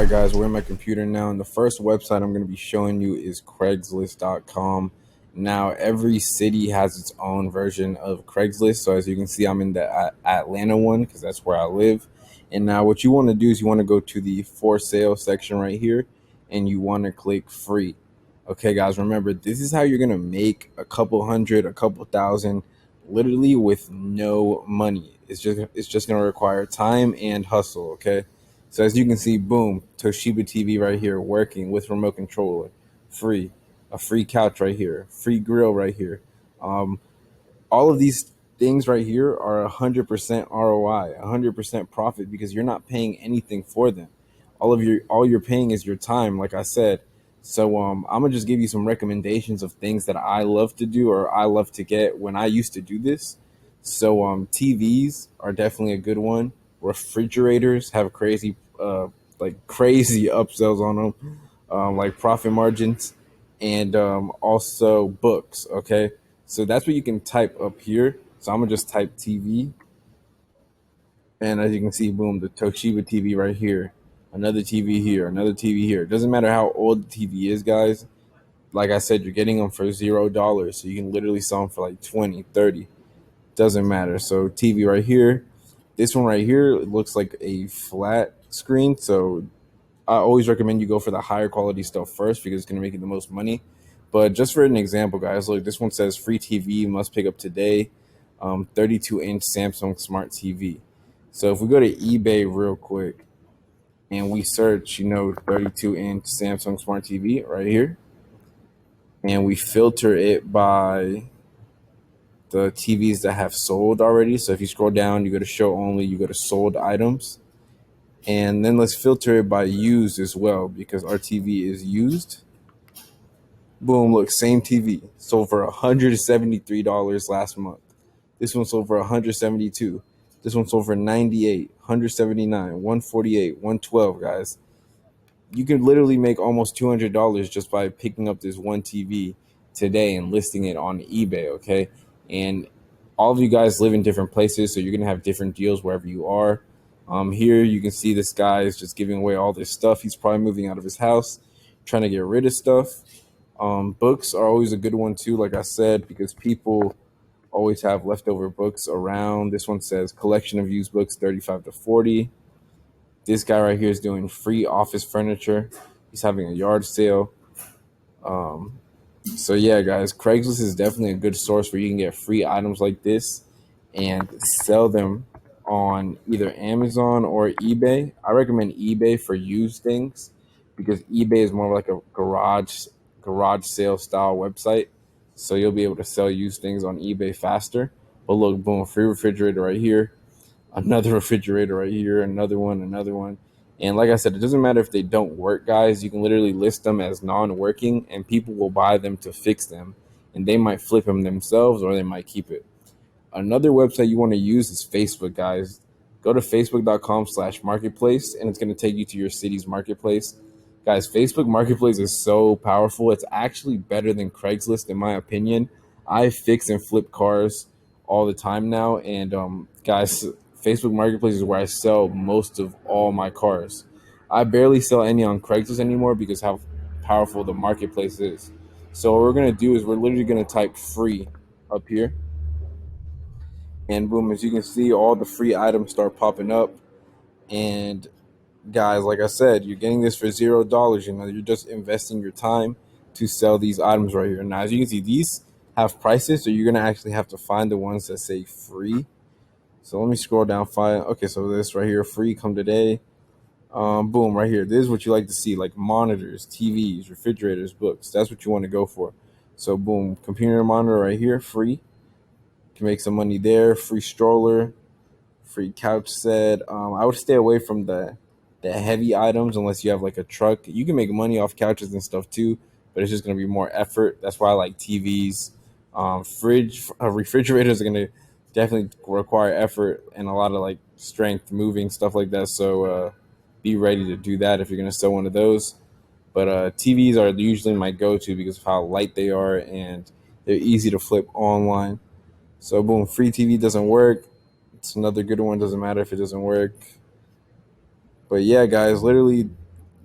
right, guys, we're in my computer now, and the first website I'm going to be showing you is Craigslist.com. Now, every city has its own version of Craigslist. So, as you can see, I'm in the Atlanta one because that's where I live. And now, what you want to do is you want to go to the for sale section right here, and you want to click free. Okay, guys, remember, this is how you're going to make a couple hundred, a couple thousand, literally with no money. It's just going to require time and hustle. Okay. So as you can see, boom, Toshiba TV right here working with remote controller, free, a free couch right here, free grill right here. Um, all of these things right here are 100% ROI, 100% profit because you're not paying anything for them. All you're paying is your time, like I said. So I'm gonna just give you some recommendations of things that I love to do or I love to get when I used to do this. So TVs are definitely a good one. Refrigerators have crazy upsells on them, like profit margins, and also books. Okay, so that's what you can type up here. So I'm gonna just type TV, and as you can see, boom, the Toshiba TV right here, another TV here, another TV here. It doesn't matter how old the TV is, guys. Like I said, you're getting them for $0, so you can literally sell them for like 20, 30. Doesn't matter. So TV right here, this one right here, it looks like a flat screen. So I always recommend you go for the higher quality stuff first because it's going to make you the most money. But just for an example, guys, look, this one says free TV must pick up today, 32-inch Samsung Smart TV. So if we go to eBay real quick and we search, 32-inch Samsung Smart TV right here, and we filter it by the TVs that have sold already. So if you scroll down, you go to show only, you go to sold items. And then let's filter it by used as well because our TV is used. Boom, look, same TV. Sold for $173 last month. This one sold for 172. This one sold for 98, 179, 148, 112, guys. You can literally make almost $200 just by picking up this one TV today and listing it on eBay, okay? And all of you guys live in different places, so you're gonna have different deals wherever you are. Here you can see this guy is just giving away all this stuff. He's probably moving out of his house, trying to get rid of stuff. Books are always a good one too, like I said, because people always have leftover books around. This one says collection of used books, 35 to 40. This guy right here is doing free office furniture. He's having a yard sale. So yeah, guys, Craigslist is definitely a good source where you can get free items like this and sell them on either Amazon or eBay. I recommend eBay for used things because eBay is more like a garage sale style website. So you'll be able to sell used things on eBay faster. But look, boom, free refrigerator right here, another refrigerator right here, another one, another one. And like I said, it doesn't matter if they don't work, guys. You can literally list them as non-working, and people will buy them to fix them, and they might flip them themselves or they might keep it. Another website you want to use is Facebook, guys. Go to facebook.com/marketplace, and it's going to take you to your city's marketplace. Guys, Facebook Marketplace is so powerful. It's actually better than Craigslist, in my opinion. I fix and flip cars all the time now, and guys, Facebook Marketplace is where I sell most of all my cars. I barely sell any on Craigslist anymore because how powerful the marketplace is. So what we're gonna do is we're literally gonna type free up here, and boom, as you can see, all the free items start popping up. And guys, like I said, you're getting this for $0. You're just investing your time to sell these items right here. Now, as you can see, these have prices, so you're gonna actually have to find the ones that say free. So let me scroll down. Find okay, so this right here, free, come today. Boom, right here. This is what you like to see, like monitors, TVs, refrigerators, books. That's what you want to go for. So boom, computer monitor right here, free. Can make some money there. Free stroller, free couch set. I would stay away from the heavy items unless you have like a truck. You can make money off couches and stuff too, but it's just gonna be more effort. That's why I like TVs. Refrigerators are gonna definitely require effort and a lot of like strength moving stuff like that. So be ready to do that if you're gonna sell one of those. But TVs are usually my go-to because of how light they are and they're easy to flip online. So boom, free TV doesn't work. It's another good one. Doesn't matter if it doesn't work. But yeah, guys, literally,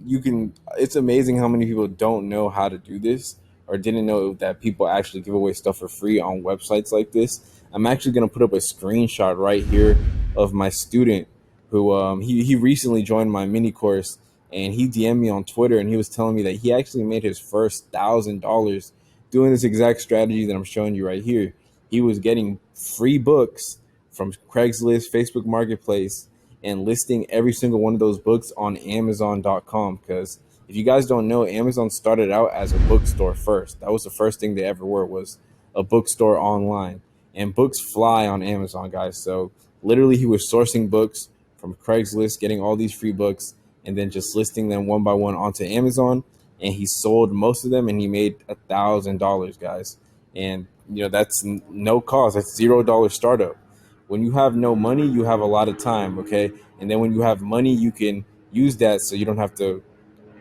you can, it's amazing how many people don't know how to do this or didn't know that people actually give away stuff for free on websites like this. I'm actually going to put up a screenshot right here of my student who he recently joined my mini course, and he DM'd me on Twitter and he was telling me that he actually made his first $1,000 doing this exact strategy that I'm showing you right here. He was getting free books from Craigslist, Facebook Marketplace, and listing every single one of those books on Amazon.com. Because if you guys don't know, Amazon started out as a bookstore first. That was the first thing they ever were, was a bookstore online. And books fly on Amazon, guys. So literally, he was sourcing books from Craigslist, getting all these free books, and then just listing them one by one onto Amazon. And he sold most of them, and he made $1,000, guys. And that's no cost. That's $0 startup. When you have no money, you have a lot of time, okay? And then when you have money, you can use that so you don't have to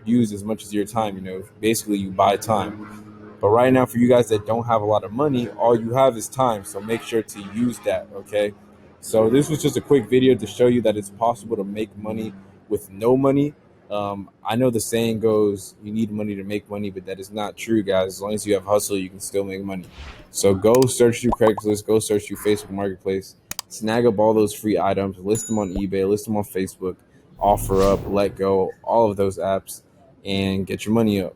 use as much as your time. Basically, you buy time. But right now, for you guys that don't have a lot of money, all you have is time. So make sure to use that, okay? So this was just a quick video to show you that it's possible to make money with no money. I know the saying goes, you need money to make money, but that is not true, guys. As long as you have hustle, you can still make money. So go search through Craigslist, go search through Facebook Marketplace, snag up all those free items, list them on eBay, list them on Facebook, OfferUp, Let Go, all of those apps, and get your money up.